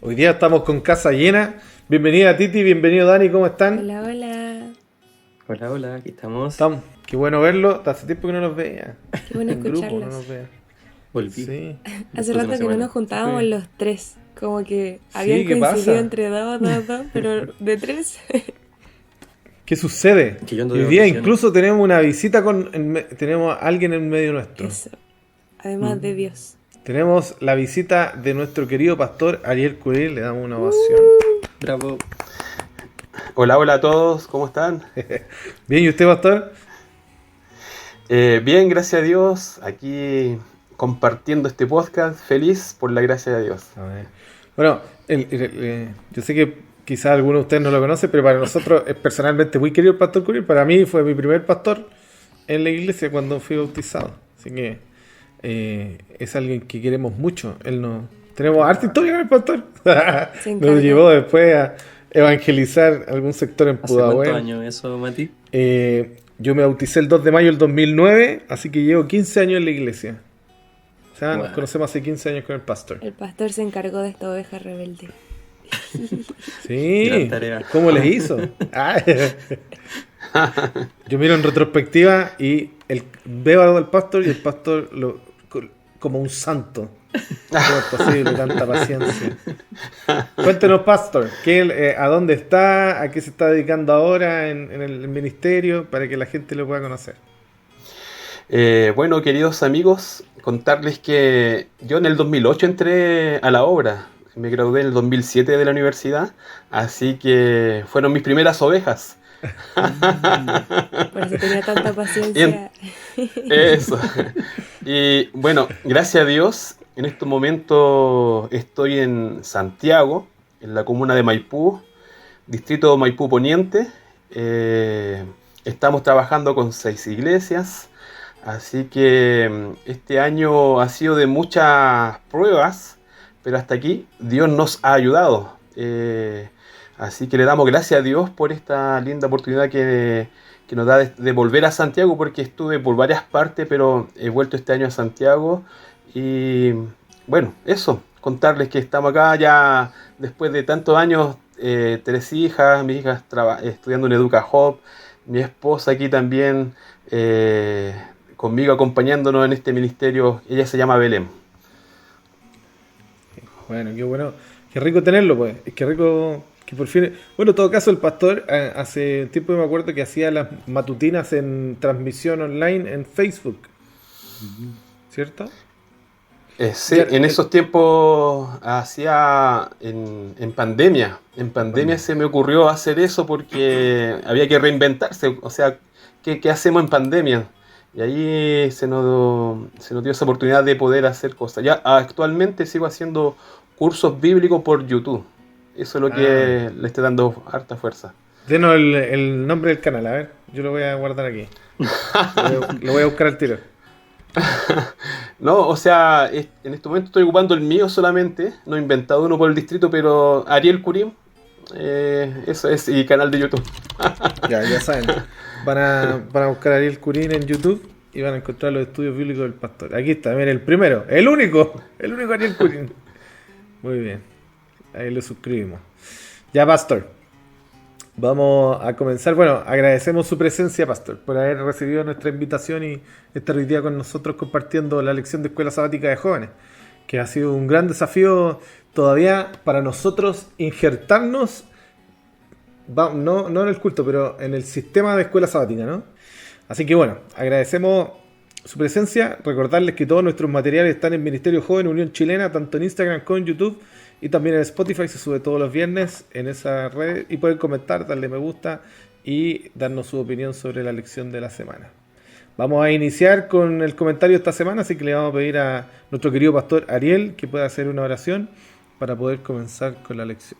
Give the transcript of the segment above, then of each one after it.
Hoy día estamos con casa llena. Bienvenida Titi, bienvenido Dani, ¿cómo están? Hola, hola. Hola, hola, aquí estamos. Estamos. Qué bueno verlo. Hace tiempo que no nos veía. Qué bueno En grupo no escucharlos. nos veía. Volví. Sí. Hace Después de una rato que no semana. nos juntábamos Sí. los tres. Como que Sí, habían ¿qué coincidido pasa? entre dos, pero de tres. ¿Qué sucede? Que yo ando Y de hoy día vacaciones. incluso tenemos una visita tenemos a alguien en medio nuestro. Eso. Además de Dios. Tenemos la visita de nuestro querido pastor Ariel Curil. Le damos una ovación. Bravo. Hola, hola a todos, ¿cómo están? Bien, ¿y usted, pastor? Bien, gracias a Dios, aquí compartiendo este podcast, feliz por la gracia de Dios. A ver. Bueno, yo sé que quizás alguno de ustedes no lo conoce, pero para nosotros es personalmente muy querido el pastor Curil. Para mí fue mi primer pastor en la iglesia cuando fui bautizado. Así que es alguien que queremos mucho. Tenemos harta historia con el pastor. Se encargó. Nos llevó después a evangelizar algún sector en ¿Hace cuántos Pudahuel. años eso, Mati? Yo me bauticé el 2 de mayo del 2009, así que llevo 15 años en la iglesia. O sea, nos Wow. conocemos hace 15 años con el pastor. El pastor se encargó de esta oveja rebelde. Sí, Gran tarea. ¿cómo les hizo? Ah. Yo miro en retrospectiva y veo al pastor y el pastor como un santo. ¿Cómo es posible tanta paciencia? Cuéntenos, pastor, ¿a dónde está? ¿A qué se está dedicando ahora en el ministerio? Para que la gente lo pueda conocer. Bueno, queridos amigos, contarles que yo en el 2008 entré a la obra, me gradué en el 2007 de la universidad, así que fueron mis primeras ovejas. Por eso tenía tanta paciencia. Eso. Y bueno, gracias a Dios, en estos momentos estoy en Santiago, en la comuna de Maipú, distrito Maipú Poniente. Estamos trabajando con 6 iglesias, así que este año ha sido de muchas pruebas, pero hasta aquí Dios nos ha ayudado. Así que le damos gracias a Dios por esta linda oportunidad que nos da de volver a Santiago, porque estuve por varias partes, pero he vuelto este año a Santiago. Y bueno, eso, contarles que estamos acá ya después de tantos años, 3 hijas, mis hijas estudiando en EducaHub, mi esposa aquí también conmigo acompañándonos en este ministerio, ella se llama Belén. Bueno, qué rico tenerlo, pues. Qué rico que por fin. Bueno, en todo caso, el pastor hace tiempo me acuerdo que hacía las matutinas en transmisión online en Facebook, ¿cierto? Sí, Ya, en esos tiempos hacía en pandemia. En pandemia se me ocurrió hacer eso porque había que reinventarse. O sea, ¿qué hacemos en pandemia? Y ahí se nos dio esa oportunidad de poder hacer cosas. Ya actualmente sigo haciendo cursos bíblicos por YouTube. Eso es lo que le estoy dando harta fuerza. Denos el nombre del canal, a ver. Yo lo voy a guardar aquí. Lo voy a buscar al tiro. No, o sea, en este momento estoy ocupando el mío solamente. No he inventado uno por el distrito, pero Ariel Curim, eso es, y canal de YouTube. Ya saben. Van a buscar a Ariel Curín en YouTube y van a encontrar los estudios bíblicos del pastor. Aquí está, miren, el primero, el único Ariel Curín. Muy bien. Ahí lo suscribimos. Ya, pastor. Vamos a comenzar. Bueno, agradecemos su presencia, pastor, por haber recibido nuestra invitación y estar hoy día con nosotros compartiendo la lección de Escuela Sabática de Jóvenes, que ha sido un gran desafío todavía para nosotros injertarnos, no en el culto, pero en el sistema de Escuela Sabática, ¿no? Así que bueno, agradecemos su presencia. Recordarles que todos nuestros materiales están en Ministerio Joven Unión Chilena, tanto en Instagram como en YouTube. Y también en Spotify se sube todos los viernes en esa red. Y pueden comentar, darle me gusta y darnos su opinión sobre la lección de la semana. Vamos a iniciar con el comentario de esta semana, así que le vamos a pedir a nuestro querido pastor Ariel que pueda hacer una oración para poder comenzar con la lección.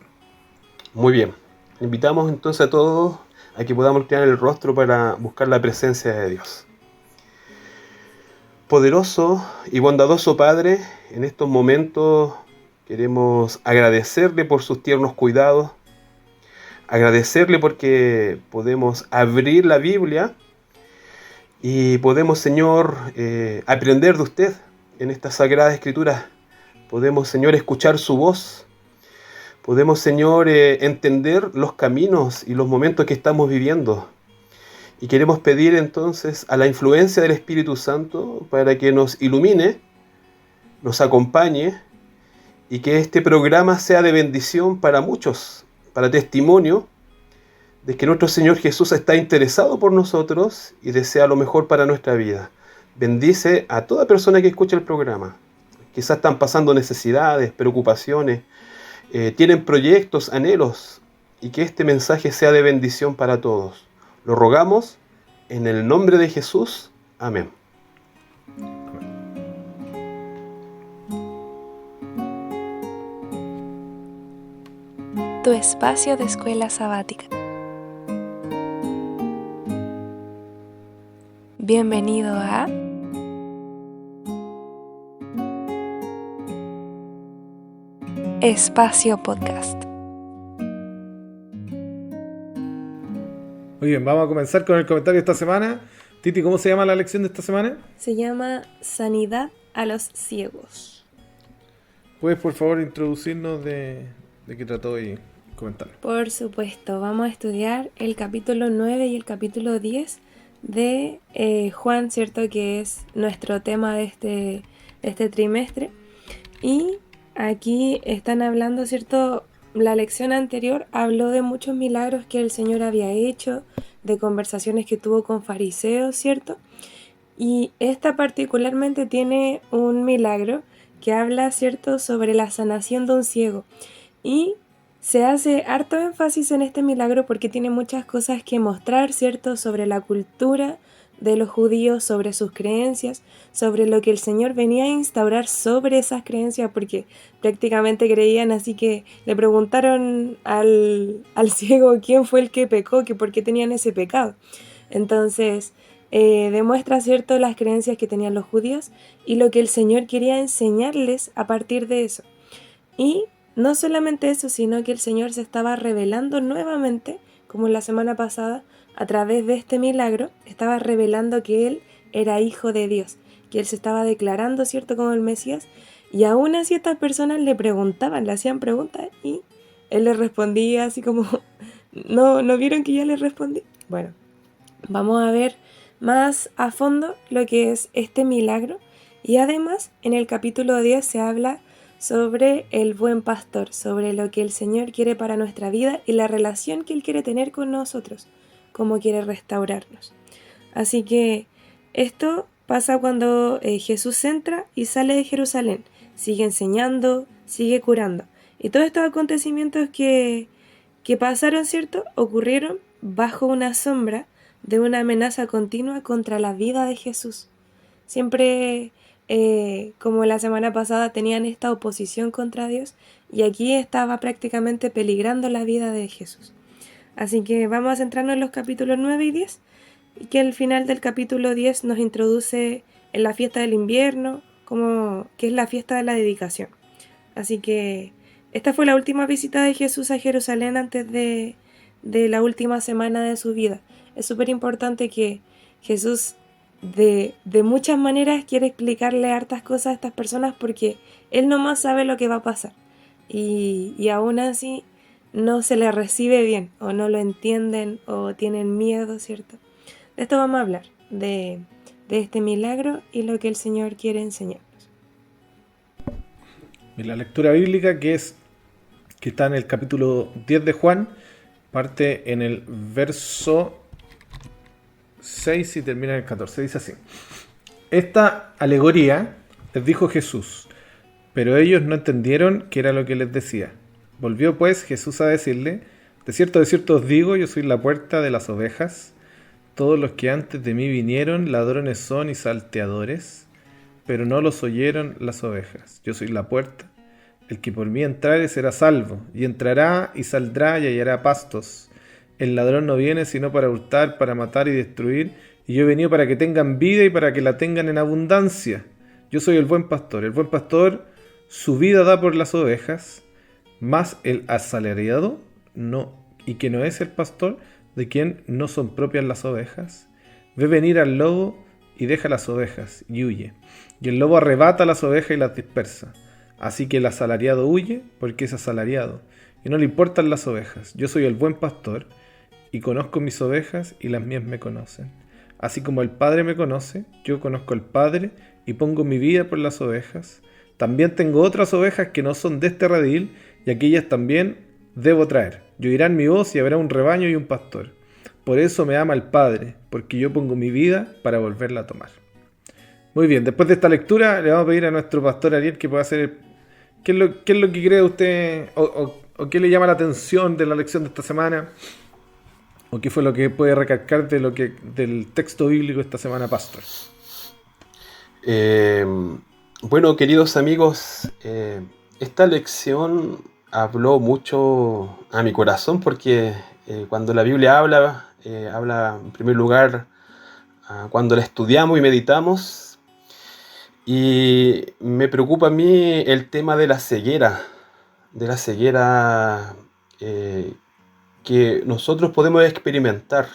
Muy bien. Invitamos entonces a todos a que podamos inclinar el rostro para buscar la presencia de Dios. Poderoso y bondadoso Padre, en estos momentos queremos agradecerle por sus tiernos cuidados, agradecerle porque podemos abrir la Biblia y podemos, Señor, aprender de usted en esta Sagrada Escritura. Podemos, Señor, escuchar su voz. Podemos, Señor, entender los caminos y los momentos que estamos viviendo. Y queremos pedir entonces a la influencia del Espíritu Santo para que nos ilumine, nos acompañe y que este programa sea de bendición para muchos, para testimonio de que nuestro Señor Jesús está interesado por nosotros y desea lo mejor para nuestra vida. Bendice a toda persona que escucha el programa. Quizás están pasando necesidades, preocupaciones, tienen proyectos, anhelos, y que este mensaje sea de bendición para todos. Lo rogamos en el nombre de Jesús. Amén. Tu espacio de escuela sabática. Bienvenido a Espacio Podcast. Muy bien, vamos a comenzar con el comentario de esta semana. Titi, ¿cómo se llama la lección de esta semana? Se llama Sanidad a los ciegos. ¿Puedes, por favor, introducirnos de qué trató y comentar? Por supuesto, vamos a estudiar el capítulo 9 y el capítulo 10 de Juan, ¿cierto? Que es nuestro tema de este trimestre. Y aquí están hablando, ¿cierto? La lección anterior habló de muchos milagros que el Señor había hecho, de conversaciones que tuvo con fariseos, ¿cierto? Y esta particularmente tiene un milagro que habla, ¿cierto?, sobre la sanación de un ciego. Y se hace harto énfasis en este milagro porque tiene muchas cosas que mostrar, ¿cierto?, sobre la cultura de los judíos, sobre sus creencias, sobre lo que el Señor venía a instaurar sobre esas creencias, porque prácticamente creían, así que le preguntaron al ciego quién fue el que pecó, que por qué tenían ese pecado. Entonces demuestra, ¿cierto?, las creencias que tenían los judíos y lo que el Señor quería enseñarles a partir de eso. Y no solamente eso, sino que el Señor se estaba revelando nuevamente, como la semana pasada, a través de este milagro, estaba revelando que Él era hijo de Dios, que Él se estaba declarando, ¿cierto?, como el Mesías, y aún así estas personas le preguntaban, le hacían preguntas, y Él les respondía así como, ¿no vieron que ya les respondí? Bueno, vamos a ver más a fondo lo que es este milagro, y además en el capítulo 10 se habla sobre el buen pastor, sobre lo que el Señor quiere para nuestra vida y la relación que Él quiere tener con nosotros, cómo quiere restaurarnos. Así que esto pasa cuando Jesús entra y sale de Jerusalén, sigue enseñando, sigue curando. Y todos estos acontecimientos que pasaron, ¿cierto?, ocurrieron bajo una sombra de una amenaza continua contra la vida de Jesús. Siempre, como la semana pasada, tenían esta oposición contra Dios, y aquí estaba prácticamente peligrando la vida de Jesús. Así que vamos a centrarnos en los capítulos 9 y 10, y que el final del capítulo 10 nos introduce en la fiesta del invierno, que es la fiesta de la dedicación. Así que esta fue la última visita de Jesús a Jerusalén antes de la última semana de su vida. Es súper importante que Jesús de muchas maneras quiere explicarle hartas cosas a estas personas porque Él nomás sabe lo que va a pasar. Y aún así no se le recibe bien, o no lo entienden, o tienen miedo, ¿cierto? De esto vamos a hablar, de este milagro y lo que el Señor quiere enseñarnos. Y la lectura bíblica que está en el capítulo 10 de Juan, parte en el verso 6 y termina en el 14. Dice así: esta alegoría les dijo Jesús, pero ellos no entendieron qué era lo que les decía. Volvió pues Jesús a decirle: de cierto os digo, yo soy la puerta de las ovejas. Todos los que antes de mí vinieron, ladrones son y salteadores, pero no los oyeron las ovejas. Yo soy la puerta. El que por mí entrare será salvo, y entrará y saldrá y hallará pastos. El ladrón no viene sino para hurtar, para matar y destruir, y yo he venido para que tengan vida y para que la tengan en abundancia. Yo soy el buen pastor. El buen pastor su vida da por las ovejas, mas el asalariado no, y que no es el pastor, de quien no son propias las ovejas, ve venir al lobo y deja las ovejas y huye. Y el lobo arrebata las ovejas y las dispersa. Así que el asalariado huye porque es asalariado y no le importan las ovejas. Yo soy el buen pastor y conozco mis ovejas y las mías me conocen. Así como el Padre me conoce, yo conozco al Padre y pongo mi vida por las ovejas. También tengo otras ovejas que no son de este redil y aquellas también debo traer. Y oirán mi voz y habrá un rebaño y un pastor. Por eso me ama el Padre, porque yo pongo mi vida para volverla a tomar. Muy bien, después de esta lectura le vamos a pedir a nuestro pastor Ariel que pueda hacer... ¿Qué es lo que cree usted o qué le llama la atención de la lección de esta semana? ¿O qué fue lo que puede recalcar del texto bíblico esta semana, pastor? Bueno, queridos amigos, esta lección habló mucho a mi corazón porque cuando la Biblia habla en primer lugar cuando la estudiamos y meditamos, y me preocupa a mí el tema de la ceguera que nosotros podemos experimentar.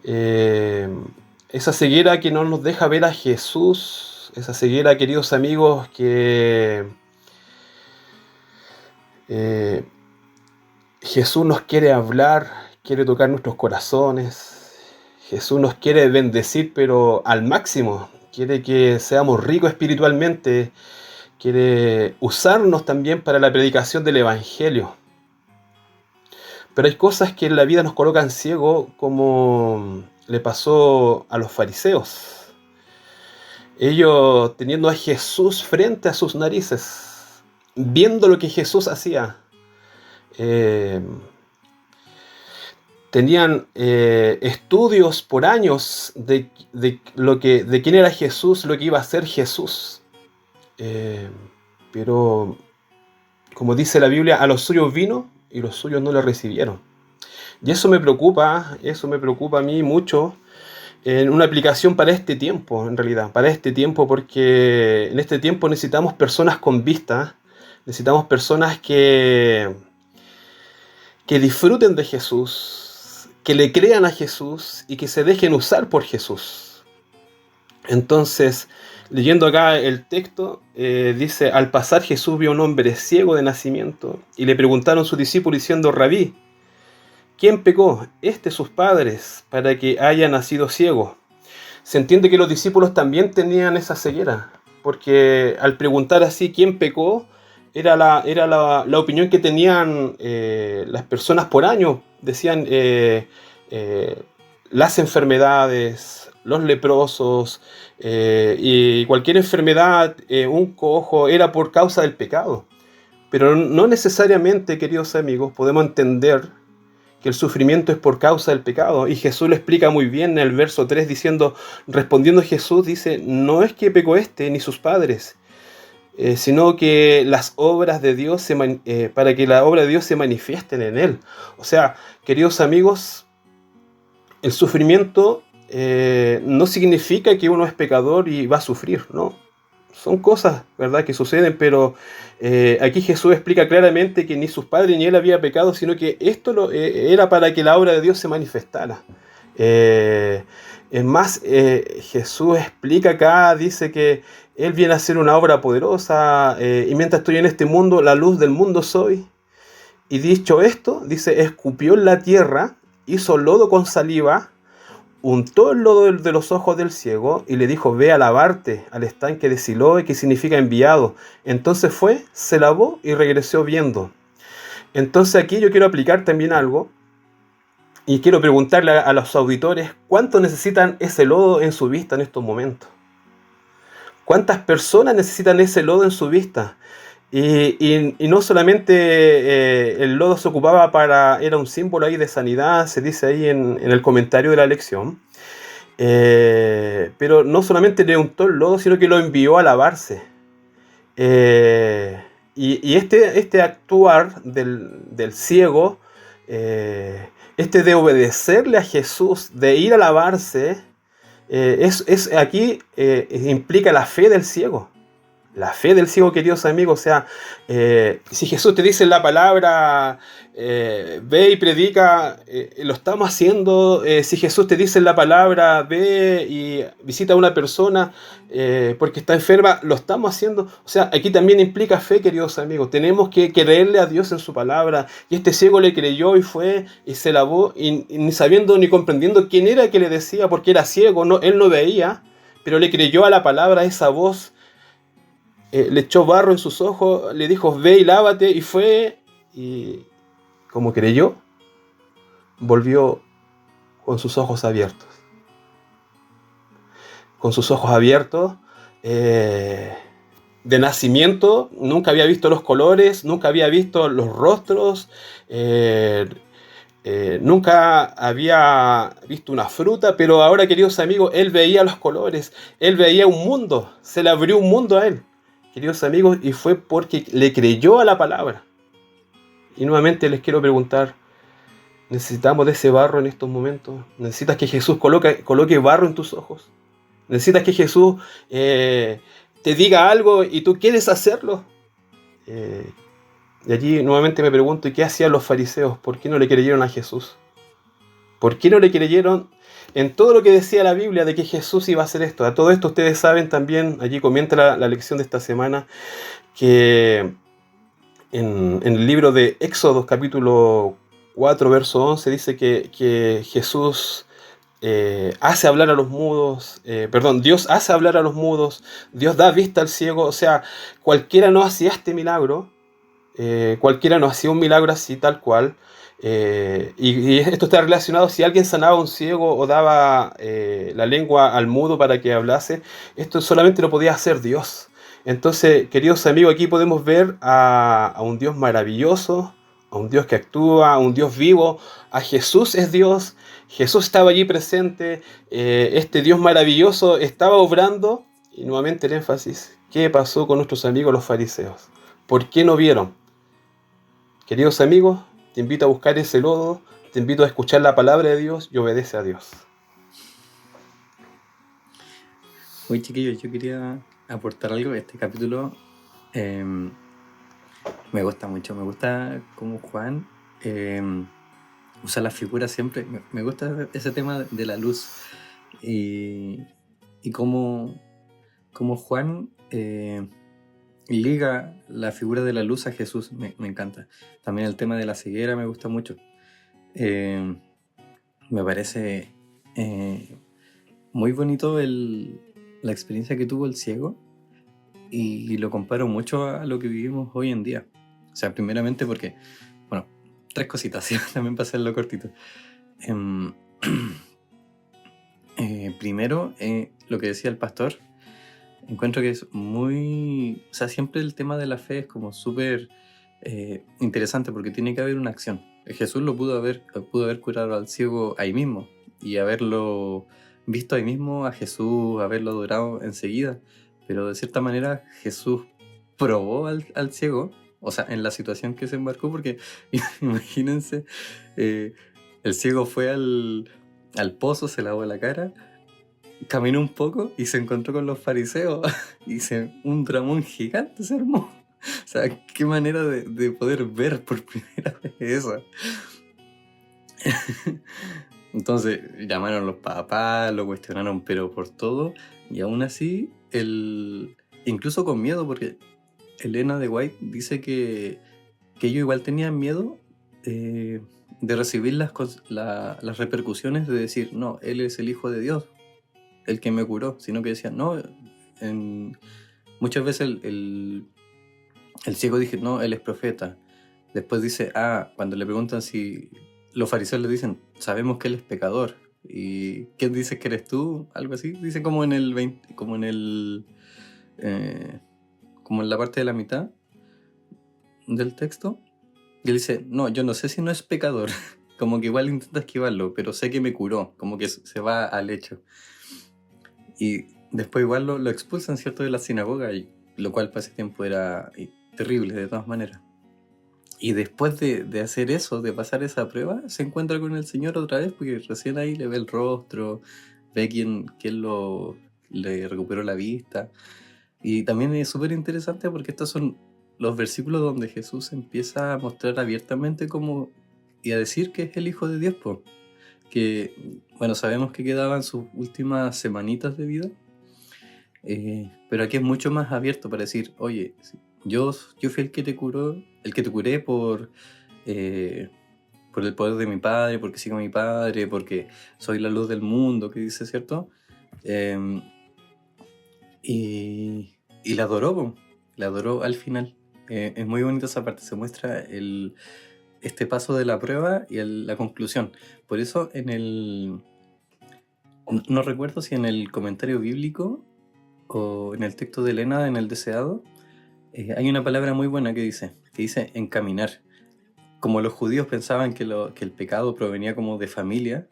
Esa ceguera que no nos deja ver a Jesús, esa ceguera, queridos amigos, que Jesús nos quiere hablar, quiere tocar nuestros corazones. Jesús nos quiere bendecir, pero al máximo. Quiere que seamos ricos espiritualmente. Quiere usarnos también para la predicación del Evangelio. Pero hay cosas que en la vida nos colocan ciegos, como le pasó a los fariseos. Ellos teniendo a Jesús frente a sus narices, viendo lo que Jesús hacía, tenían estudios por años de quién era Jesús, lo que iba a hacer Jesús. Pero, como dice la Biblia, a los suyos vino y los suyos no le recibieron. Y eso me preocupa a mí mucho en una aplicación para este tiempo, en realidad, porque en este tiempo necesitamos personas con vista, necesitamos personas que disfruten de Jesús, que le crean a Jesús y que se dejen usar por Jesús. Entonces, leyendo acá el texto, dice: al pasar Jesús vio a un hombre ciego de nacimiento y le preguntaron sus discípulos diciendo: Rabí, ¿quién pecó, sus padres, para que haya nacido ciego? Se entiende que los discípulos también tenían esa ceguera, porque al preguntar así quién pecó, era la opinión que tenían las personas por años. Decían las enfermedades, los leprosos, y cualquier enfermedad, un cojo, era por causa del pecado. Pero no necesariamente, queridos amigos, podemos entender que el sufrimiento es por causa del pecado. Y Jesús lo explica muy bien en el verso 3, diciendo, respondiendo Jesús, dice: no es que pecó ni sus padres, sino que las obras de Dios para que la obra de Dios se manifiesten en él. O sea, queridos amigos, el sufrimiento no significa que uno es pecador y va a sufrir, ¿no? Son cosas, ¿verdad?, que suceden, pero aquí Jesús explica claramente que ni sus padres ni él había pecado, sino que esto era para que la obra de Dios se manifestara. Es más, Jesús explica acá, dice que Él viene a hacer una obra poderosa, y mientras estoy en este mundo, la luz del mundo soy. Y dicho esto, dice, escupió en la tierra, hizo lodo con saliva, untó el lodo de los ojos del ciego y le dijo: ve a lavarte al estanque de Siloé, que significa enviado. Entonces fue, se lavó y regresó viendo. Entonces aquí yo quiero aplicar también algo. Y quiero preguntarle a los auditores: ¿cuánto necesitan ese lodo en su vista en estos momentos? ¿Cuántas personas necesitan ese lodo en su vista? Y no solamente el lodo se ocupaba era un símbolo ahí de sanidad, se dice ahí en el comentario de la lección. Pero no solamente le untó el lodo, sino que lo envió a lavarse. Y este actuar del ciego, de obedecerle a Jesús, de ir a lavarse, aquí implica la fe del ciego. La fe del ciego, queridos amigos. O sea, si Jesús te dice en la palabra, ve y predica, lo estamos haciendo. Si Jesús te dice en la palabra, ve y visita a una persona porque está enferma, lo estamos haciendo. O sea, aquí también implica fe, queridos amigos. Tenemos que creerle a Dios en su palabra. Y este ciego le creyó y fue y se lavó, y ni sabiendo ni comprendiendo quién era que le decía, porque era ciego, no, él no veía, pero le creyó a la palabra, a esa voz. Le echó barro en sus ojos, le dijo, ve y lávate, y fue, y como creyó, volvió con sus ojos abiertos. Con sus ojos abiertos, de nacimiento, nunca había visto los colores, nunca había visto los rostros, nunca había visto una fruta, pero ahora, queridos amigos, él veía los colores, él veía un mundo, se le abrió un mundo a él. Queridos amigos, y fue porque le creyó a la palabra. Y nuevamente les quiero preguntar, ¿necesitamos de ese barro en estos momentos? ¿Necesitas que Jesús coloque barro en tus ojos? ¿Necesitas que Jesús te diga algo y tú quieres hacerlo? Y allí nuevamente me pregunto, ¿y qué hacían los fariseos? ¿Por qué no le creyeron a Jesús? ¿Por qué no le creyeron en todo lo que decía la Biblia de que Jesús iba a hacer esto? A todo esto ustedes saben también, allí comienza la lección de esta semana, que en el libro de Éxodo capítulo 4, verso 11, dice que Jesús hace hablar a los mudos, Dios hace hablar a los mudos, Dios da vista al ciego. O sea, cualquiera no hacía este milagro, cualquiera no hacía un milagro así tal cual. Y esto está relacionado, si alguien sanaba a un ciego o daba la lengua al mudo para que hablase, esto solamente lo podía hacer Dios. Entonces, queridos amigos, aquí podemos ver a un Dios maravilloso, a un Dios que actúa, a un Dios vivo. A Jesús es Dios, Jesús estaba allí presente, este Dios maravilloso estaba obrando. Y nuevamente el énfasis, ¿qué pasó con nuestros amigos los fariseos? ¿Por qué no vieron? Queridos amigos, te invito a buscar ese lodo, te invito a escuchar la palabra de Dios y obedece a Dios. Oye, chiquillos, yo quería aportar algo. Este capítulo me gusta mucho. Me gusta cómo Juan usa la figura siempre. Me gusta ese tema de la luz. Y cómo Juan liga la figura de la luz a Jesús. Me encanta. También el tema de la ceguera me gusta mucho. Me parece muy bonito la experiencia que tuvo el ciego, y lo comparo mucho a lo que vivimos hoy en día. O sea, primeramente porque, bueno, 3 cositas, ¿sí? También para hacerlo cortito. Primero, lo que decía el pastor, encuentro que es muy... O sea, siempre el tema de la fe es como súper interesante, porque tiene que haber una acción. Jesús pudo haber curado al ciego ahí mismo, y haberlo visto ahí mismo a Jesús, haberlo adorado enseguida. Pero de cierta manera Jesús probó al ciego, o sea, en la situación que se embarcó, porque imagínense, el ciego fue al pozo, se lavó la cara, caminó un poco y se encontró con los fariseos. Un dramón gigante se armó. O sea, qué manera de poder ver por primera vez eso. Entonces llamaron los papás, lo cuestionaron, pero por todo, y aún así, incluso con miedo, porque Elena de White dice que ellos igual tenían miedo de recibir las repercusiones de decir, no, él es el Hijo de Dios, el que me curó, sino que decían, no, muchas veces el ciego dice, no, él es profeta. Después dice, cuando le preguntan si... Los fariseos le dicen, sabemos que él es pecador. ¿Y quién dice que eres tú? Algo así. Dice como en el 20, como en la parte de la mitad del texto. Y él dice, no, yo no sé si no es pecador. Como que igual intenta esquivarlo, pero sé que me curó. Como que se va al hecho. Y después igual lo expulsan, ¿cierto?, de la sinagoga, lo cual para ese tiempo era terrible de todas maneras. Y después de hacer eso, de pasar esa prueba, se encuentra con el Señor otra vez, porque recién ahí le ve el rostro, ve quién le recuperó la vista. Y también es súper interesante porque estos son los versículos donde Jesús empieza a mostrar abiertamente cómo y a decir que es el Hijo de Dios, po. Que, bueno, sabemos que quedaban sus últimas semanitas de vida, pero aquí es mucho más abierto para decir, oye, yo fui el que te curó, el que te curé por el poder de mi Padre, porque sigo a mi Padre, porque soy la luz del mundo, que dice, ¿cierto? Eh, y la adoró, po. La adoró al final. Es muy bonita esa parte, se muestra este paso de la prueba y la conclusión. Por eso no recuerdo si en el comentario bíblico o en el texto de Elena, en el deseado, hay una palabra muy buena que dice encaminar. Como los judíos pensaban que el pecado provenía como de familia,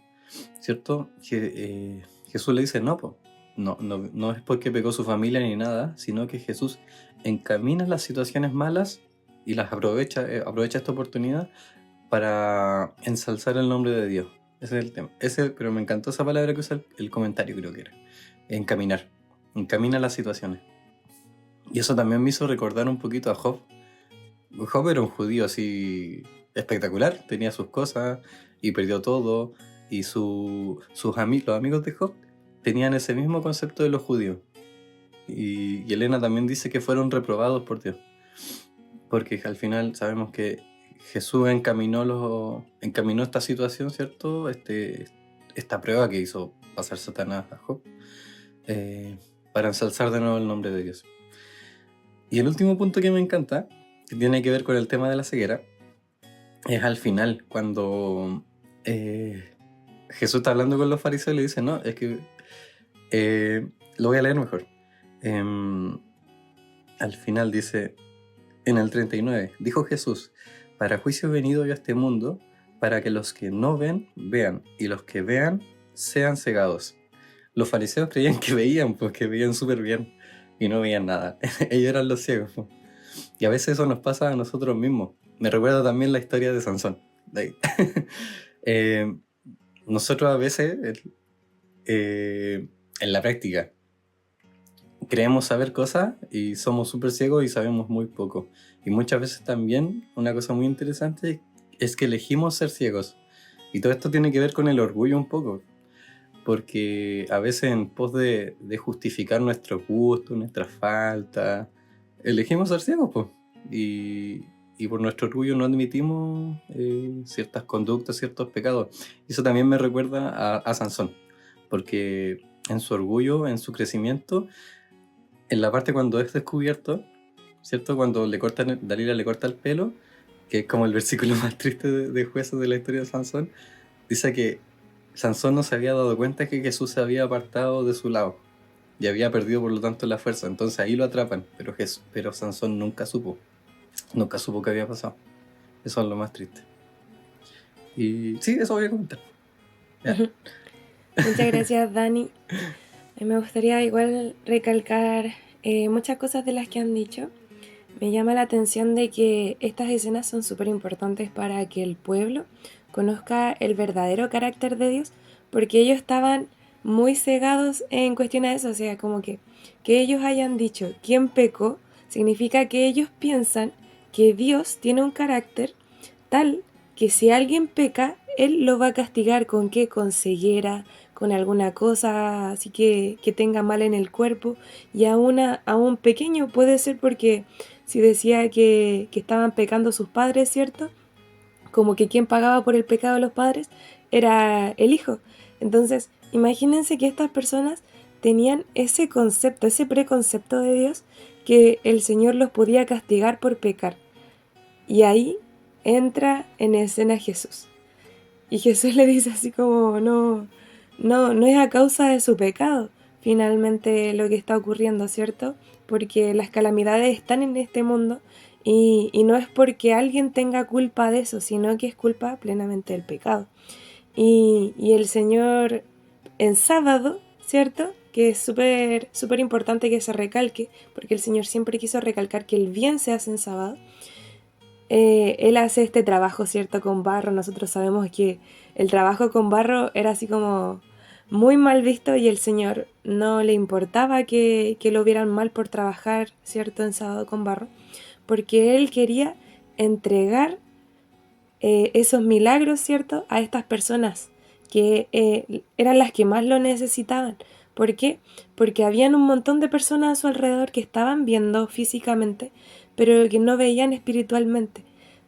¿cierto? Jesús le dice, no, po. No es porque pecó su familia ni nada, sino que Jesús encamina las situaciones malas y las aprovecha esta oportunidad para ensalzar el nombre de Dios. Ese es el tema. Pero me encantó esa palabra que usa el comentario, creo que era. Encaminar. Encamina las situaciones. Y eso también me hizo recordar un poquito a Job. Job era un judío así espectacular, tenía sus cosas y perdió todo. Y los amigos de Job tenían ese mismo concepto de los judíos. Y Elena también dice que fueron reprobados por Dios. Porque al final sabemos que Jesús encaminó esta situación, ¿cierto? Esta prueba que hizo pasar Satanás a Job, para ensalzar de nuevo el nombre de Dios. Y el último punto que me encanta, que tiene que ver con el tema de la ceguera, es al final, cuando Jesús está hablando con los fariseos y le dice, no, es que lo voy a leer mejor. Al final dice, en el 39, dijo Jesús, para juicio he venido yo a este mundo, para que los que no ven, vean, y los que vean, sean cegados. Los fariseos creían que veían, porque veían súper bien, y no veían nada. Ellos eran los ciegos. Y a veces eso nos pasa a nosotros mismos. Me recuerda también la historia de Sansón. Nosotros a veces, en la práctica, creemos saber cosas y somos súper ciegos y sabemos muy poco. Y muchas veces también, una cosa muy interesante es que elegimos ser ciegos. Y todo esto tiene que ver con el orgullo un poco. Porque a veces en pos de justificar nuestros gustos, nuestras faltas, elegimos ser ciegos, pues. Y por nuestro orgullo no admitimos ciertas conductas, ciertos pecados. Y eso también me recuerda a Sansón. Porque en su orgullo, en su crecimiento, en la parte cuando es descubierto, ¿cierto? Cuando Dalila le corta el pelo, que es como el versículo más triste de Jueces de la historia de Sansón, dice que Sansón no se había dado cuenta que Jesús se había apartado de su lado y había perdido por lo tanto la fuerza. Entonces ahí lo atrapan, pero Sansón nunca supo qué había pasado. Eso es lo más triste. Y sí, eso voy a comentar. Ya. Muchas gracias, Dani. Me gustaría igual recalcar muchas cosas de las que han dicho. Me llama la atención de que estas escenas son súper importantes para que el pueblo conozca el verdadero carácter de Dios, porque ellos estaban muy cegados en cuestión a eso. O sea, como que ellos hayan dicho quién pecó, significa que ellos piensan que Dios tiene un carácter tal que si alguien peca, Él lo va a castigar. ¿Con qué? Con ceguera, con alguna cosa así que tenga mal en el cuerpo. Y a un pequeño puede ser porque si decía que estaban pecando sus padres, ¿cierto? Como que quien pagaba por el pecado de los padres era el hijo. Entonces, imagínense que estas personas tenían ese concepto, ese preconcepto de Dios, que el Señor los podía castigar por pecar. Y ahí entra en escena Jesús. Y Jesús le dice así como, no es a causa de su pecado finalmente lo que está ocurriendo, ¿cierto? Porque las calamidades están en este mundo y no es porque alguien tenga culpa de eso, sino que es culpa plenamente del pecado. Y el Señor en sábado, ¿cierto? Que es súper importante que se recalque, porque el Señor siempre quiso recalcar que el bien se hace en sábado. Él hace este trabajo, ¿cierto? Con barro. Nosotros sabemos que el trabajo con barro era así como muy mal visto y el Señor no le importaba que lo vieran mal por trabajar, ¿cierto?, en sábado con barro, porque Él quería entregar esos milagros, ¿cierto?, a estas personas que eran las que más lo necesitaban. ¿Por qué? Porque habían un montón de personas a su alrededor que estaban viendo físicamente, pero que no veían espiritualmente.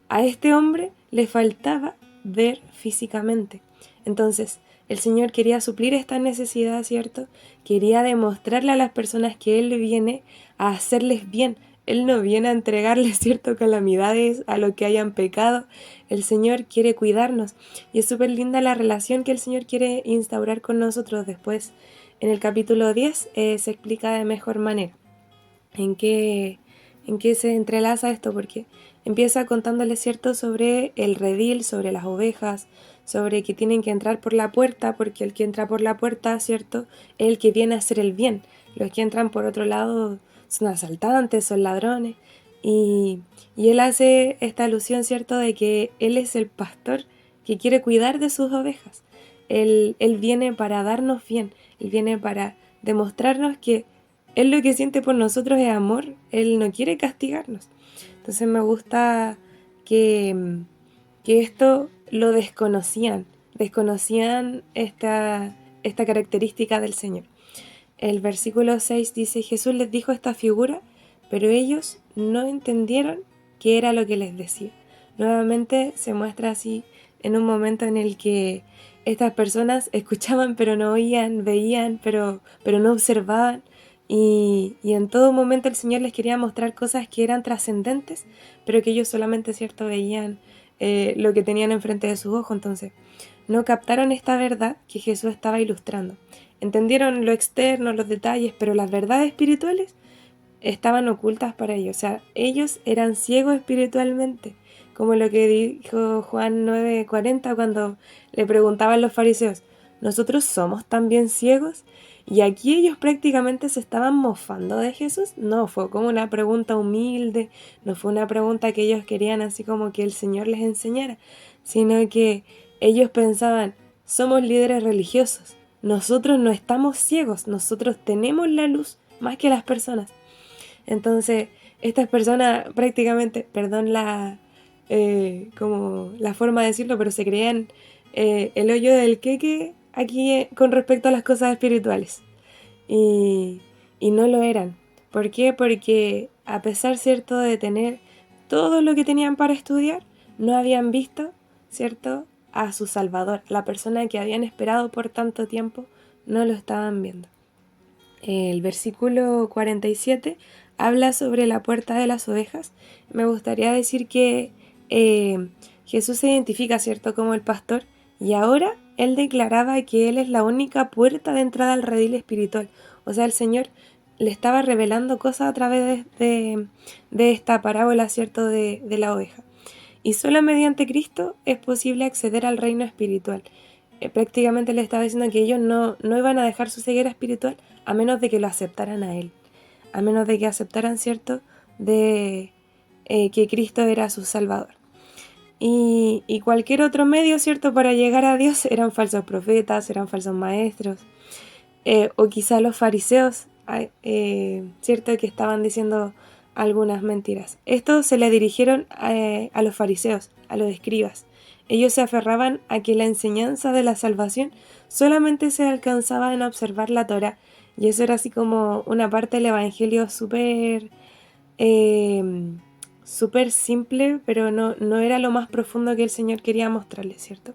A este hombre le faltaba ver físicamente. Entonces, el Señor quería suplir esta necesidad, ¿cierto? Quería demostrarle a las personas que Él viene a hacerles bien. Él no viene a entregarles, ¿cierto?, calamidades a los que hayan pecado. El Señor quiere cuidarnos. Y es súper linda la relación que el Señor quiere instaurar con nosotros después. En el capítulo 10 se explica de mejor manera en qué se entrelaza esto, porque empieza contándoles, ¿cierto?, sobre el redil, sobre las ovejas, sobre que tienen que entrar por la puerta, porque el que entra por la puerta, ¿cierto?, es el que viene a hacer el bien. Los que entran por otro lado son asaltantes, son ladrones, y él hace esta alusión, ¿cierto?, de que él es el pastor que quiere cuidar de sus ovejas. Él viene para darnos bien, Él viene para demostrarnos que Él lo que siente por nosotros es amor, Él no quiere castigarnos. Entonces me gusta que esto lo desconocían esta característica del Señor. El versículo 6 dice: Jesús les dijo esta figura, pero ellos no entendieron qué era lo que les decía. Nuevamente se muestra así en un momento en el que estas personas escuchaban pero no oían, veían pero no observaban, y en todo momento el Señor les quería mostrar cosas que eran trascendentes, pero que ellos solamente, ¿cierto?, veían lo que tenían enfrente de sus ojos. Entonces no captaron esta verdad que Jesús estaba ilustrando. Entendieron lo externo, los detalles, pero las verdades espirituales estaban ocultas para ellos. O sea, ellos eran ciegos espiritualmente, como lo que dijo Juan 9:40 cuando le preguntaban los fariseos: ¿nosotros somos también ciegos? Y aquí ellos prácticamente se estaban mofando de Jesús. No fue como una pregunta humilde, no fue una pregunta que ellos querían así como que el Señor les enseñara, sino que ellos pensaban: somos líderes religiosos, nosotros no estamos ciegos, nosotros tenemos la luz más que las personas. Entonces, estas personas prácticamente, perdón como la forma de decirlo, pero se creían el hoyo del queque aquí con respecto a las cosas espirituales. Y no lo eran. ¿Por qué? Porque a pesar, ¿cierto?, de tener todo lo que tenían para estudiar, no habían visto, ¿cierto?, a su Salvador, la persona que habían esperado por tanto tiempo, no lo estaban viendo. El versículo 47 habla sobre la puerta de las ovejas. Me gustaría decir que Jesús se identifica, ¿cierto?, como el pastor, y ahora Él declaraba que Él es la única puerta de entrada al redil espiritual. O sea, el Señor le estaba revelando cosas a través de esta parábola, ¿cierto?, de la oveja. Y solo mediante Cristo es posible acceder al reino espiritual. Prácticamente le estaba diciendo que ellos no iban a dejar su ceguera espiritual a menos de que lo aceptaran a Él, a menos de que aceptaran, ¿cierto?, de que Cristo era su Salvador. Y cualquier otro medio, ¿cierto?, para llegar a Dios eran falsos profetas, eran falsos maestros, o quizá los fariseos, ¿cierto?, que estaban diciendo algunas mentiras. Estos se le dirigieron a los fariseos, a los escribas. Ellos se aferraban a que la enseñanza de la salvación solamente se alcanzaba en observar la Torá, y eso era así como una parte del evangelio súper simple, pero no era lo más profundo que el Señor quería mostrarles, ¿cierto?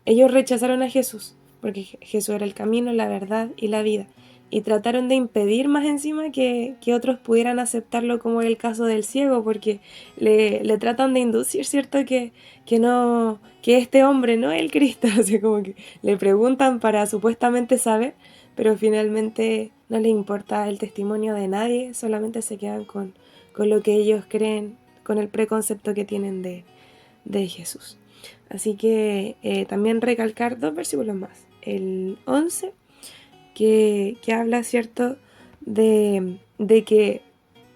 Ellos rechazaron a Jesús, porque Jesús era el camino, la verdad y la vida, y trataron de impedir más encima que otros pudieran aceptarlo, como el caso del ciego, porque le tratan de inducir, ¿cierto?, que este hombre no es el Cristo, o sea, como que le preguntan para supuestamente saber, pero finalmente no les importa el testimonio de nadie, solamente se quedan con lo que ellos creen, con el preconcepto que tienen de Jesús. Así que también recalcar 2 versículos más. El 11, que habla, ¿cierto?, de que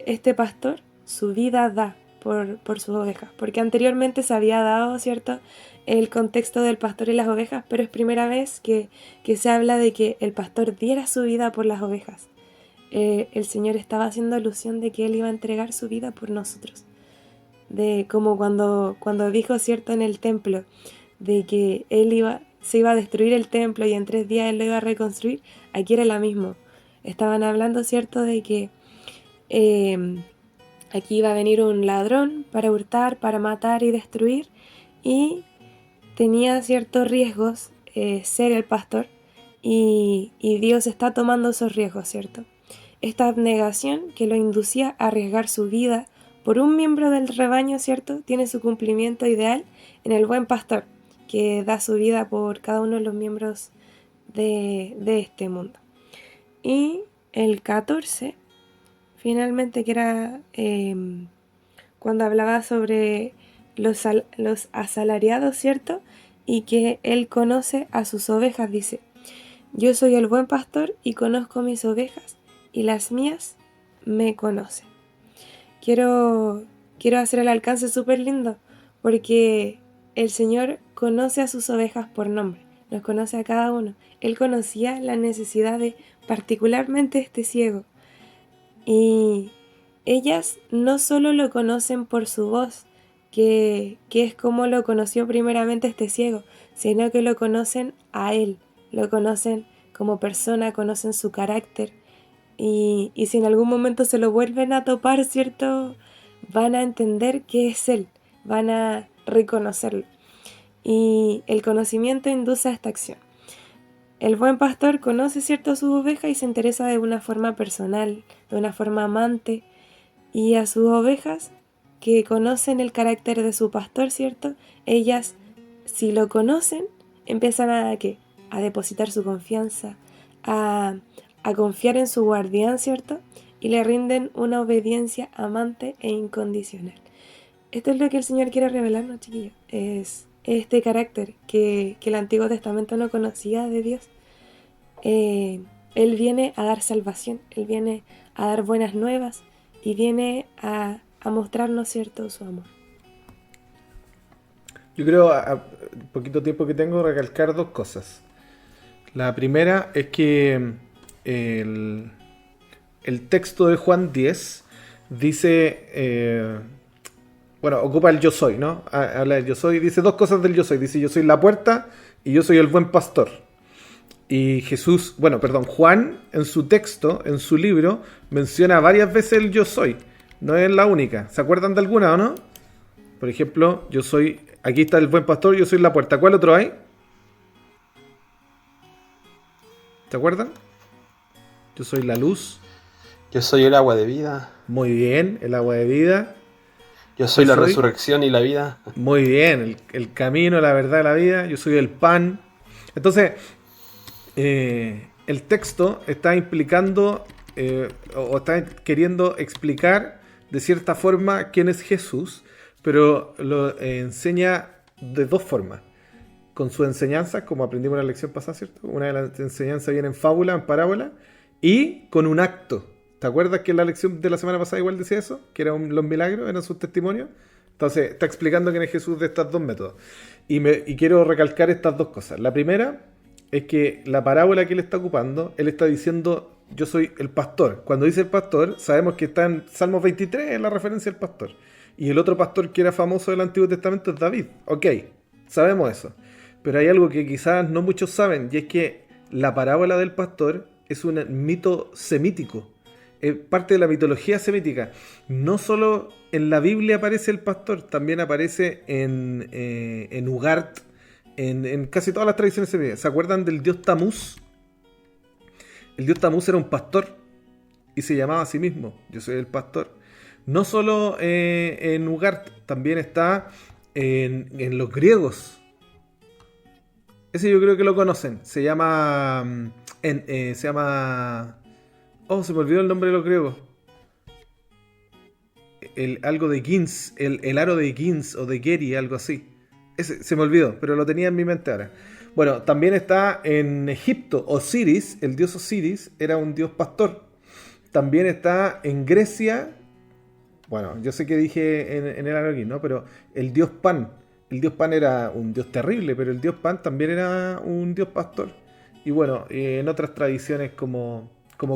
este pastor su vida da por sus ovejas, porque anteriormente se había dado, ¿cierto?, el contexto del pastor y las ovejas, pero es primera vez que se habla de que el pastor diera su vida por las ovejas. El Señor estaba haciendo alusión de que Él iba a entregar su vida por nosotros. De como cuando dijo, ¿cierto?, en el templo, de que se iba a destruir el templo y en 3 días Él lo iba a reconstruir. Aquí era lo mismo. Estaban hablando, ¿cierto?, de que aquí iba a venir un ladrón para hurtar, para matar y destruir, y tenía ciertos riesgos ser el pastor, y Dios está tomando esos riesgos, ¿cierto? Esta abnegación que lo inducía a arriesgar su vida por un miembro del rebaño, ¿cierto?, tiene su cumplimiento ideal en el buen pastor, que da su vida por cada uno de los miembros de este mundo. Y el 14, finalmente, que era cuando hablaba sobre los asalariados, ¿cierto?, y que Él conoce a sus ovejas, dice: yo soy el buen pastor y conozco mis ovejas, y las mías me conocen. Quiero hacer el alcance súper lindo, porque el Señor conoce a sus ovejas por nombre, nos conoce a cada uno. Él conocía la necesidad de particularmente este ciego, y ellas no solo lo conocen por su voz, que es como lo conoció primeramente este ciego, sino que lo conocen a Él, lo conocen como persona, conocen su carácter, y si en algún momento se lo vuelven a topar, ¿cierto?, van a entender que es Él, van a reconocerlo. Y el conocimiento induce a esta acción. El buen pastor conoce, ¿cierto?, a sus ovejas y se interesa de una forma personal, de una forma amante, y a sus ovejas que conocen el carácter de su pastor, ¿cierto?, ellas, si lo conocen, empiezan a depositar su confianza, a confiar en su guardián, ¿cierto?, y le rinden una obediencia amante e incondicional. Esto es lo que el Señor quiere revelarnos, chiquillos. Es este carácter que el Antiguo Testamento no conocía de Dios. Él viene a dar salvación, Él viene a dar buenas nuevas y viene a mostrarnos, ¿cierto?, su amor. Yo creo, a poquito tiempo que tengo, recalcar 2 cosas. La primera es que el texto de Juan 10 dice, ocupa el yo soy, ¿no? Habla del yo soy, dice 2 cosas del yo soy. Dice: yo soy la puerta y yo soy el buen pastor. Y Juan en su texto, en su libro, menciona varias veces el yo soy. No es la única. ¿Se acuerdan de alguna o no? Por ejemplo, aquí está el buen pastor, yo soy la puerta. ¿Cuál otro hay? ¿Se acuerdan? Yo soy la luz. Yo soy el agua de vida. Muy bien, el agua de vida. Yo soy la resurrección y la vida. Muy bien, el camino, la verdad, la vida. Yo soy el pan. Entonces, el texto está implicando o está queriendo explicar de cierta forma quién es Jesús, pero lo enseña de 2 formas. Con su enseñanza, como aprendimos en la lección pasada, ¿cierto? Una de las enseñanzas viene en fábula, en parábola, y con un acto. ¿Te acuerdas que en la lección de la semana pasada igual decía eso? Que eran los milagros, eran sus testimonios. Entonces, está explicando quién es Jesús de estas 2 métodos. Y quiero recalcar estas 2 cosas. La primera es que la parábola que él está ocupando, él está diciendo: yo soy el pastor. Cuando dice el pastor, sabemos que está en Salmos 23, en la referencia al pastor. Y el otro pastor que era famoso del Antiguo Testamento es David. Ok, sabemos eso. Pero hay algo que quizás no muchos saben, y es que la parábola del pastor es un mito semítico. Es parte de la mitología semítica. No solo en la Biblia aparece el pastor, también aparece en Ugart, en casi todas las tradiciones semíticas. ¿Se acuerdan del dios Tamuz? El dios Tamuz era un pastor y se llamaba a sí mismo: yo soy el pastor. No solo en Ugart, también está en los griegos. Ese yo creo que lo conocen. Se llama... se me olvidó el nombre de los griegos. Algo de Gins. El aro de Gins o de Geri, algo así. Ese se me olvidó, pero lo tenía en mi mente ahora. Bueno, también está en Egipto. Osiris, el dios Osiris, era un dios pastor. También está en Grecia. bueno, yo sé que dije en el Araquí, ¿no? Pero el dios Pan. El dios Pan era un dios terrible, pero el dios Pan también era un dios pastor. Y bueno, en otras tradiciones como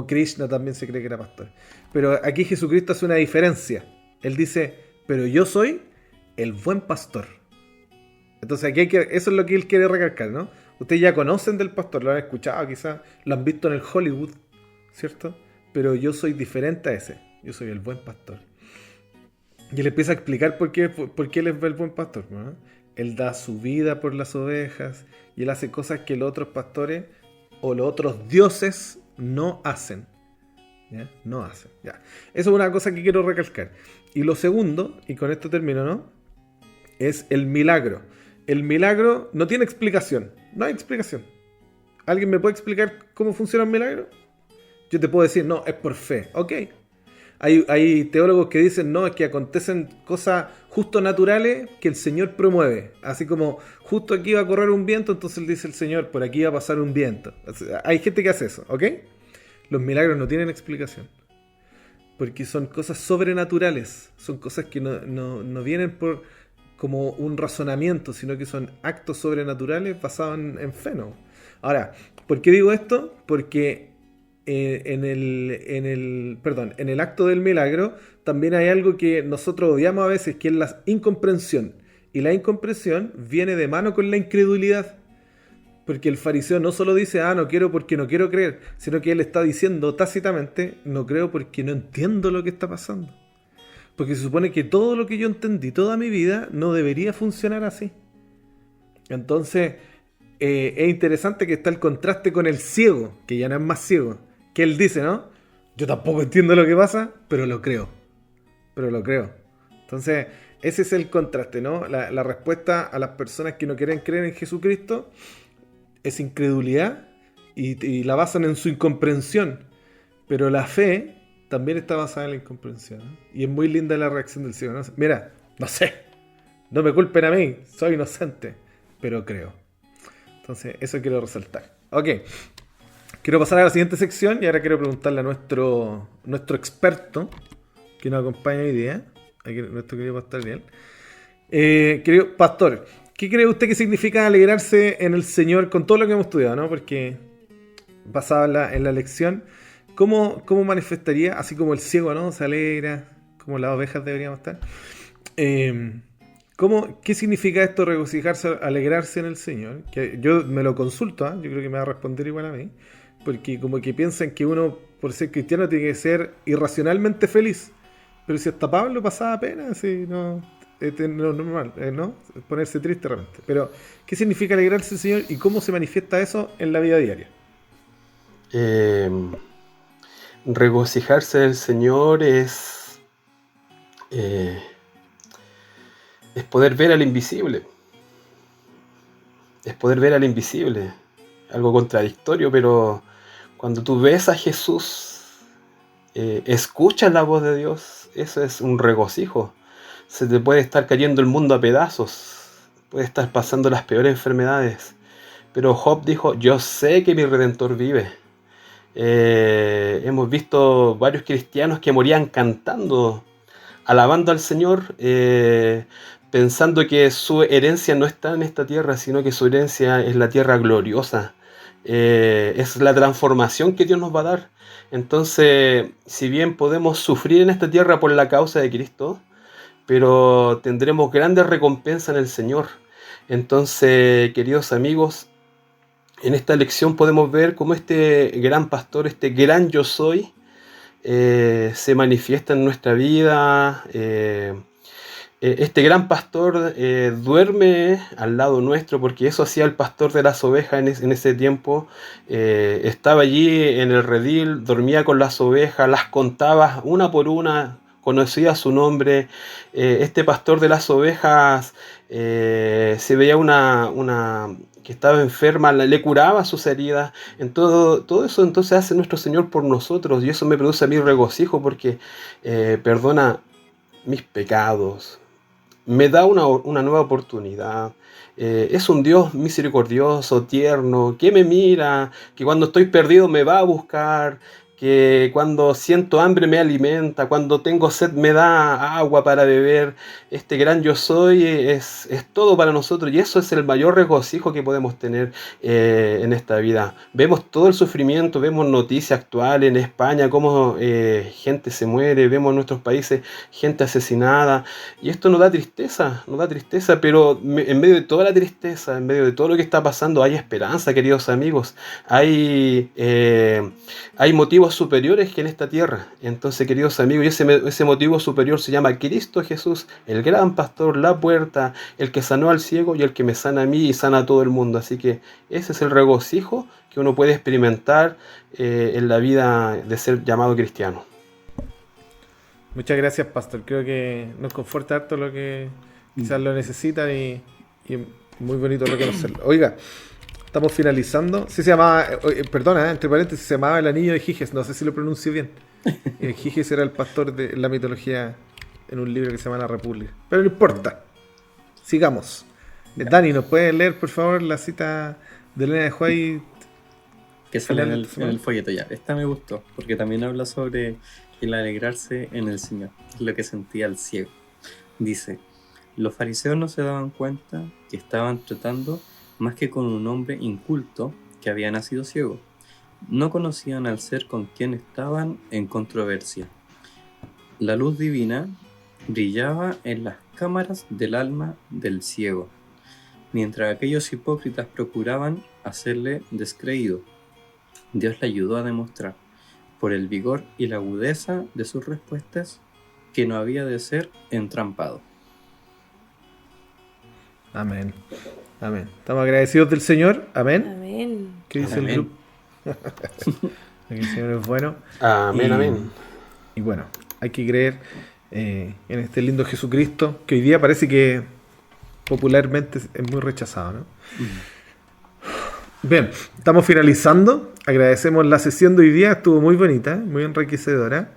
Krishna también se cree que era pastor. Pero aquí Jesucristo hace una diferencia. Él dice, pero yo soy el buen pastor. Entonces aquí eso es lo que él quiere recalcar, ¿no? Ustedes ya conocen del pastor, lo han escuchado quizás, lo han visto en el Hollywood, ¿cierto? Pero yo soy diferente a ese. Yo soy el buen pastor. Y él empieza a explicar por qué él es el buen pastor, ¿no? Él da su vida por las ovejas y él hace cosas que los otros pastores o los otros dioses no hacen. ¿Ya? No hacen. Ya. Eso es una cosa que quiero recalcar. Y lo segundo, y con esto termino, ¿no? Es el milagro. El milagro no tiene explicación. No hay explicación. ¿Alguien me puede explicar cómo funciona un milagro? Yo te puedo decir, no, es por fe. Ok. Hay teólogos que dicen, no, es que acontecen cosas justo naturales que el Señor promueve. Así como, justo aquí va a correr un viento, entonces dice el Señor, por aquí va a pasar un viento. Hay gente que hace eso, ¿ok? Los milagros no tienen explicación. Porque son cosas sobrenaturales. Son cosas que no vienen por como un razonamiento, sino que son actos sobrenaturales basados en fe, ¿no? Ahora, ¿por qué digo esto? Porque en el acto del milagro también hay algo que nosotros odiamos a veces, que es la incomprensión. Y la incomprensión viene de mano con la incredulidad. Porque el fariseo no solo dice, no quiero porque no quiero creer, sino que él está diciendo tácitamente, no creo porque no entiendo lo que está pasando. Porque se supone que todo lo que yo entendí toda mi vida no debería funcionar así. Entonces, es interesante que está el contraste con el ciego, que ya no es más ciego. Que él dice, ¿no? Yo tampoco entiendo lo que pasa, pero lo creo. Entonces, ese es el contraste, ¿no? La respuesta a las personas que no quieren creer en Jesucristo es incredulidad y la basan en su incomprensión. Pero la fe también está basada en la incomprensión, ¿no? Y es muy linda la reacción del ciego, ¿no? Mira, no sé, no me culpen a mí, soy inocente, pero creo. Entonces, eso quiero resaltar. Ok, quiero pasar a la siguiente sección y ahora quiero preguntarle a nuestro experto que nos acompaña hoy día, nuestro querido pastor Ariel. Querido pastor, ¿qué cree usted que significa alegrarse en el Señor con todo lo que hemos estudiado, ¿no? Porque basado en la lección, ¿cómo manifestaría, así como el ciego, ¿no? Se alegra, como las ovejas deberíamos estar? ¿Qué significa esto, regocijarse, alegrarse en el Señor? Que yo me lo consulto, yo creo que me va a responder igual a mí, porque como que piensan que uno, por ser cristiano, tiene que ser irracionalmente feliz. Pero si hasta Pablo pasaba pena, así, no, es normal, ¿no? Ponerse triste realmente. Pero, ¿qué significa alegrarse, Señor? ¿Y cómo se manifiesta eso en la vida diaria? Regocijarse del Señor es poder ver al invisible. Es poder ver al invisible. Algo contradictorio, pero cuando tú ves a Jesús, escuchas la voz de Dios, eso es un regocijo. Se te puede estar cayendo el mundo a pedazos, puede estar pasando las peores enfermedades, pero Job dijo, yo sé que mi Redentor vive. Hemos visto varios cristianos que morían cantando, alabando al Señor, pensando que su herencia no está en esta tierra, sino que su herencia es la tierra gloriosa. Es la transformación que Dios nos va a dar. Entonces, si bien podemos sufrir en esta tierra por la causa de Cristo, pero tendremos grandes recompensas en el Señor. Entonces, queridos amigos, en esta lección podemos ver cómo este gran pastor, este gran yo soy, se manifiesta en nuestra vida. Este gran pastor duerme al lado nuestro, porque eso hacía el pastor de las ovejas en ese tiempo. Estaba allí en el redil, dormía con las ovejas, las contaba una por una, conocía su nombre. Este pastor de las ovejas, se veía una que estaba enferma, le curaba sus heridas. En todo eso entonces hace nuestro Señor por nosotros, y eso me produce a mí regocijo, porque perdona mis pecados, me da una nueva oportunidad. Es un Dios misericordioso, tierno, que me mira, que cuando estoy perdido me va a buscar, que cuando siento hambre me alimenta, cuando tengo sed me da agua para beber. Este gran yo soy es todo para nosotros y eso es el mayor regocijo que podemos tener en esta vida. Vemos todo el sufrimiento, vemos noticias actuales en España, cómo gente se muere, vemos en nuestros países gente asesinada y esto nos da tristeza, pero en medio de toda la tristeza, en medio de todo lo que está pasando hay esperanza, queridos amigos. Hay motivos superiores que en esta tierra. Entonces, queridos amigos, y ese motivo superior se llama Cristo Jesús, el gran pastor, la puerta, el que sanó al ciego y el que me sana a mí y sana a todo el mundo. Así que ese es el regocijo que uno puede experimentar en la vida de ser llamado cristiano. Muchas gracias, pastor. Creo que nos conforta harto lo que quizás lo necesitan y es muy bonito reconocerlo. Oiga, estamos finalizando. Sí se llamaba, perdona, entre paréntesis, se llamaba el anillo de Giges. No sé si lo pronuncio bien. Giges era el pastor de la mitología en un libro que se llama La República. Pero no importa. Sigamos. Dani, ¿nos puedes leer, por favor, la cita de Elena de White? Que sale en el folleto ya. Esta me gustó, porque también habla sobre el alegrarse en el Señor, lo que sentía el ciego. Dice, los fariseos no se daban cuenta que estaban tratando más que con un hombre inculto que había nacido ciego. No conocían al ser con quien estaban en controversia. La luz divina brillaba en las cámaras del alma del ciego, mientras aquellos hipócritas procuraban hacerle descreído. Dios le ayudó a demostrar, por el vigor y la agudeza de sus respuestas, que no había de ser entrampado. Amén. Amén. Estamos agradecidos del Señor. Amén. Amén. ¿Qué dice Amén. el grupo? El Señor es bueno. Amén, amén. Y bueno, hay que creer en este lindo Jesucristo, que hoy día parece que popularmente es muy rechazado, ¿no? Bien, estamos finalizando. Agradecemos la sesión de hoy día, estuvo muy bonita, muy enriquecedora.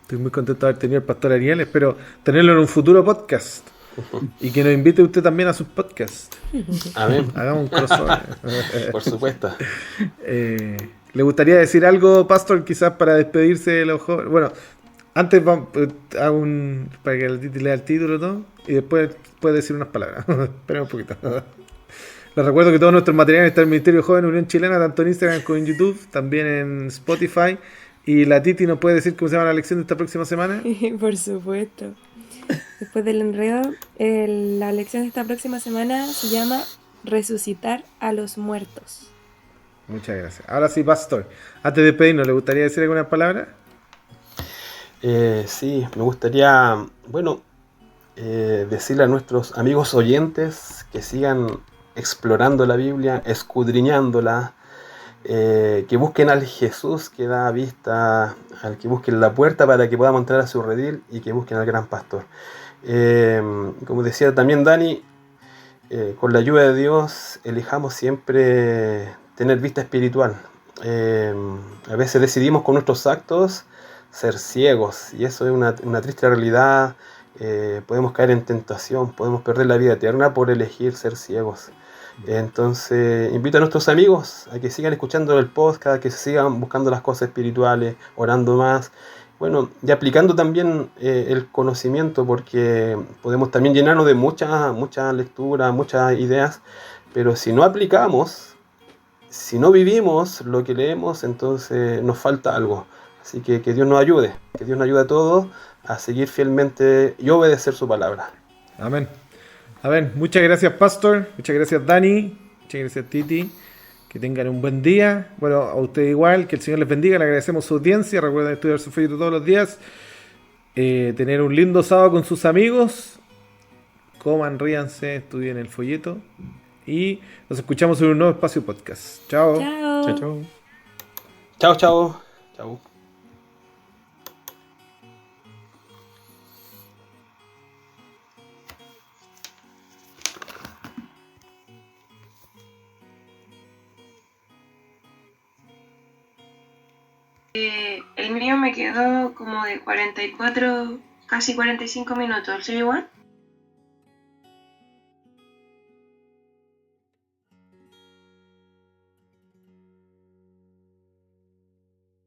Estoy muy contento de haber tenido al pastor Ariel. Espero tenerlo en un futuro podcast. Y que nos invite usted también a sus podcasts. Amén. Hagamos un crossover. Por supuesto. ¿Le gustaría decir algo, pastor, quizás para despedirse de los jóvenes? Bueno, antes vamos a para que el lea el título y todo, y después puede decir unas palabras. Espera un poquito. Les recuerdo que todos nuestros materiales están en el Ministerio Joven Unión Chilena, tanto en Instagram como en YouTube, también en Spotify. Y la Titi nos puede decir cómo se llama la lección de esta próxima semana. Por supuesto. Después del enredo, la lección de esta próxima semana se llama Resucitar a los muertos. Muchas gracias. Ahora sí, pastor. Antes de despedirnos, ¿le gustaría decir alguna palabra? Sí, me gustaría, decirle a nuestros amigos oyentes que sigan explorando la Biblia, escudriñándola, que busquen al Jesús que da vista, al que busquen la puerta para que podamos entrar a su redil y que busquen al gran pastor. Como decía también Dani, con la ayuda de Dios elijamos siempre tener vista espiritual. A veces decidimos con nuestros actos ser ciegos y eso es una triste realidad. Podemos caer en tentación, podemos perder la vida eterna por elegir ser ciegos. Entonces invito a nuestros amigos a que sigan escuchando el podcast, que sigan buscando las cosas espirituales, orando más, y aplicando también el conocimiento, porque podemos también llenarnos de mucha lectura, muchas ideas, pero si no aplicamos, si no vivimos lo que leemos, entonces nos falta algo. Así que Dios nos ayude a todos a seguir fielmente y obedecer su palabra. Amén. Amén. Muchas gracias, pastor. Muchas gracias, Dani. Muchas gracias, Titi. Que tengan un buen día. Bueno, a ustedes igual. Que el Señor les bendiga. Le agradecemos su audiencia. Recuerden estudiar su folleto todos los días. Tener un lindo sábado con sus amigos. Coman, ríanse, estudien el folleto. Y nos escuchamos en un nuevo espacio podcast. Chao. Chao. Chao, chao. Chao, chao. Chao. El mío me quedó como de 44, casi 45 minutos. ¿Sí igual?